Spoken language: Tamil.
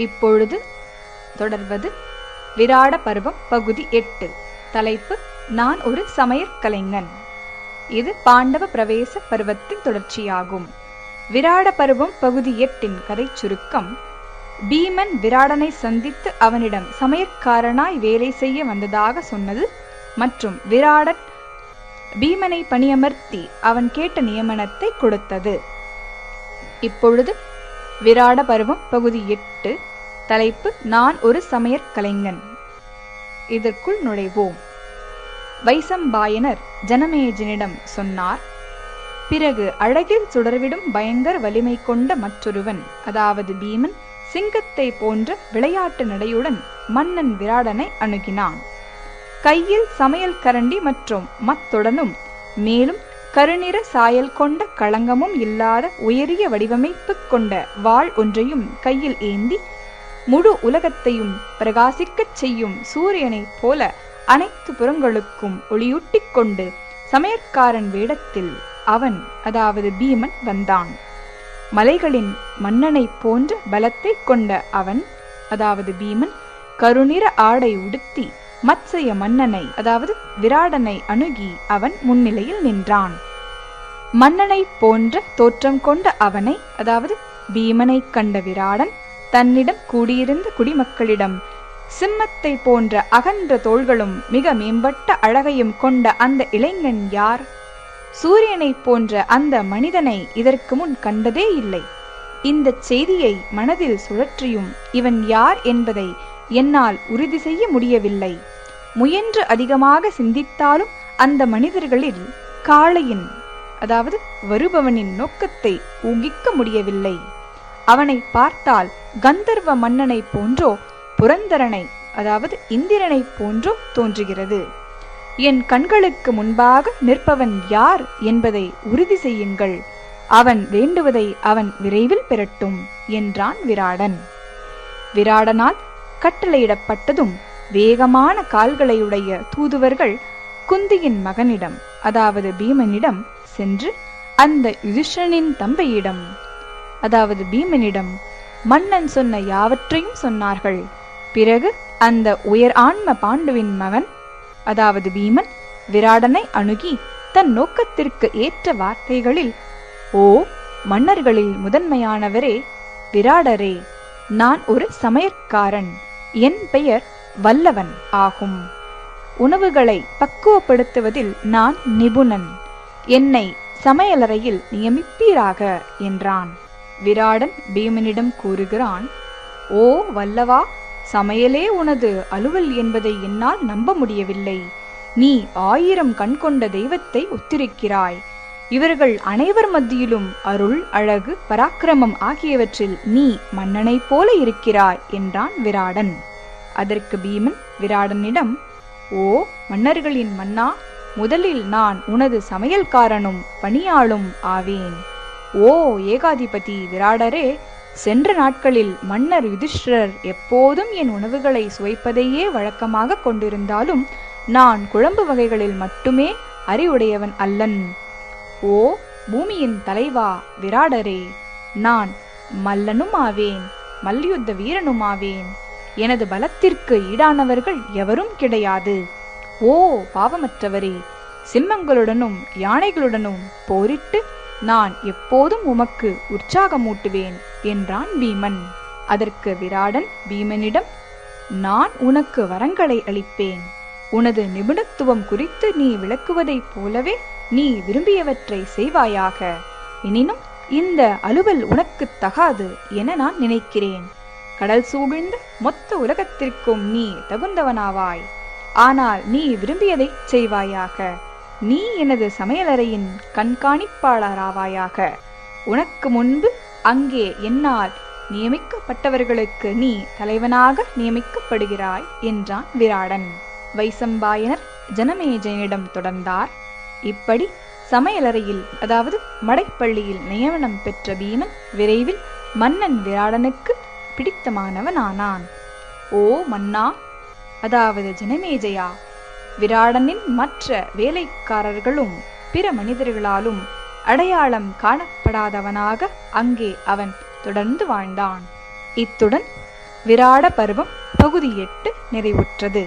இப்பொழுது தொடர்வது விராட பருவம் பகுதி 8. தலைப்பு நான் ஒரு சமையற்கலைஞன். இது பாண்டவ பிரவேச பருவத்தின் தொடர்ச்சியாகும். விராட பருவம் பகுதி 8 கதை சுருக்கம். பீமன் விராடனை சந்தித்து அவனிடம் சமையற்காரனாய் வேலை செய்ய வந்ததாக சொன்னது மற்றும் விராடன் பீமனை பணியமர்த்தி அவன் கேட்ட நியமனத்தை கொடுத்தது. இப்பொழுது விராட பருவம் பகுதி 8. தலைப்பு நான் ஒரு சமையற்கலைஞன். இதற்குள் நுழைவோம். வைசம்பாயனர் ஜனமேஜனிடம் சொன்னார். பிறகு அழகில் சுடர்விடும் பயங்கர வலிமை கொண்ட மற்றொருவன், அதாவது பீமன், சிங்கத்தை போன்ற விளையாட்டு நடையுடன் மன்னன் விராடனை அணுகினான். கையில் சமையல் கரண்டி மற்றும் மத்துடனும் மேலும் கருநிற சாயல் கொண்ட களங்கமும் இல்லாத உயரிய வடிவமைப்பு கொண்ட வாள் ஒன்றையும் கையில் ஏந்தி முழு உலகத்தையும் பிரகாசிக்கச் செய்யும் சூரியனைப் போல அனைத்து புறங்களுக்கும் ஒளியூட்டிக் கொண்டு சமையற்காரன் வேடத்தில் அவன், அதாவது பீமன் வந்தான். மலைகளின் மன்னனை போன்ற பலத்தை கொண்ட அவன், அதாவது பீமன், கருநிற ஆடை உடுத்தி மத்சய மன்னனை, அதாவது விராடனை அணுகி அவன் முன்னிலையில் நின்றான். மன்னனை போன்ற தோற்றம் கொண்ட அவனை, அதாவது பீமனை கண்ட விராடன் தன்னிடம் கூடியிருந்த குடிமக்களிடம், சிம்மத்தை போன்ற அகன்ற தோள்களும் மிக மேம்பட்ட அழகையும் கொண்ட அந்த இளைஞன் யார்? சூரியனை போன்ற அந்த மனிதனை இதற்கு முன் கண்டதே இல்லை. இந்த செய்தியை மனதில் சுழற்றியும் இவன் யார் என்பதை என்னால் உறுதி செய்ய முடியவில்லை. முயன்று அதிகமாக சிந்தித்தாலும் அந்த மனிதர்களில் காளையின், அதாவது வருபவனின் நோக்கத்தை ஊகிக்க முடியவில்லை. அவனை பார்த்தால் கந்தர்வ மன்னனை போன்றோ புரந்தரனை, அதாவது இந்திரனை போன்றோ தோன்றுகிறது. என் கண்களுக்கு முன்பாக நிற்பவன் யார் என்பதை உறுதி செய்யுங்கள். அவன் வேண்டுவதை அவன் விரைவில் பெறட்டும் என்றான் விராடன். விராடனால் கட்டளையிடப்பட்டதும் வேகமான கால்களையுடைய தூதுவர்கள் குந்தியின் மகனிடம், அதாவது பீமனிடம் சென்று அந்த யுதிஷ்டனின் தம்பியிடம், அதாவது பீமனிடம் மன்னன் சொன்ன யாவற்றையும் சொன்னார்கள். பிறகு அந்த உயர் ஆன்ம பாண்டுவின் மகன், அதாவது பீமன், விராடனை அணுகி தன் நோக்கத்திற்கு ஏற்ற வார்த்தைகளில், ஓ மன்னர்களில் முதன்மையானவரே, விராடரே, நான் ஒரு சமையற்காரன். என் பெயர் வல்லவன் ஆகும். உணவுகளை பக்குவப்படுத்துவதில் நான் நிபுணன். என்னை சமையலறையில் நியமிப்பீராக என்றான். விராடன் பீமனிடம் கூறுகிறான். ஓ வல்லவா, சமையலே உனது அலுவல் என்பதை என்னால் நம்ப முடியவில்லை. நீ 1000 கண் கொண்ட தெய்வத்தை ஒத்திருக்கிறாய். இவர்கள் அனைவர் மத்தியிலும் அருள், அழகு, பராக்கிரமம் ஆகியவற்றில் நீ மன்னனைப் போல இருக்கிறாய் என்றான் விராடன். அதற்கு பீமன் விராடனிடம், ஓ மன்னர்களின் மன்னா, முதலில் நான் உனது சமையல்காரனும் பணியாளும் ஆவேன். ஓ ஏகாதிபதி விராடரே, சென்ற நாட்களில் மன்னர் யுதிஷ்டிரர் எப்போதும் என் உணவுகளை சுவைப்பதையே வழக்கமாக கொண்டிருந்தாலும் நான் குழம்பு வகைகளில் மட்டுமே அறிவுடையவன் அல்லன். ஓ பூமியின் தலைவா விராடரே, நான் மல்லனும் ஆவேன், மல்யுத்த வீரனும் ஆவேன். எனது பலத்திற்கு ஈடானவர்கள் எவரும் கிடையாது. ஓ பாவமற்றவரே, சிம்மங்களுடனும் யானைகளுடனும் போரிட்டு நான் எப்போதும் உமக்கு உற்சாகமூட்டுவேன் என்றான் பீமன். அதற்கு விராடன் பீமனிடம், நான் உனக்கு வரங்களை அளிப்பேன். உனது நிபுணத்துவம் குறித்து நீ விளக்குவதைப் போலவே நீ விரும்பியவற்றை செய்வாயாக. எனினும் இந்த அலுவல் உனக்கு தகாது என நான் நினைக்கிறேன். கடல் சூழ்ந்த மொத்த உலகத்திற்கும் நீ தகுந்தவனாவாய். ஆனால் நீ விரும்பியதை செய்வாயாக. நீ எனது சமையலறையின் கண்காணிப்பாளராவாயாக. உனக்கு முன்பு அங்கே என்னால் நியமிக்கப்பட்டவர்களுக்கு நீ தலைவனாக நியமிக்கப்படுகிறாய் என்றான் விராடன். வைசம்பாயனர் ஜனமேஜனிடம் தொடர்ந்தார். இப்படி சமையலறையில், அதாவது மடைப்பள்ளியில் நியமனம் பெற்ற பீமன் விரைவில் மன்னன் விராடனுக்கு பிடித்தமானவனானான். ஓ மன்னா, அதாவது ஜனமேஜயா, விராடனின் மற்ற வேலைக்காரர்களும் பிற மனிதர்களாலும் அடையாளம் காணப்படாதவனாக அங்கே அவன் தொடர்ந்து வாழ்ந்தான். இத்துடன் விராட பருவம் பகுதி 8 நிறைவுற்றது.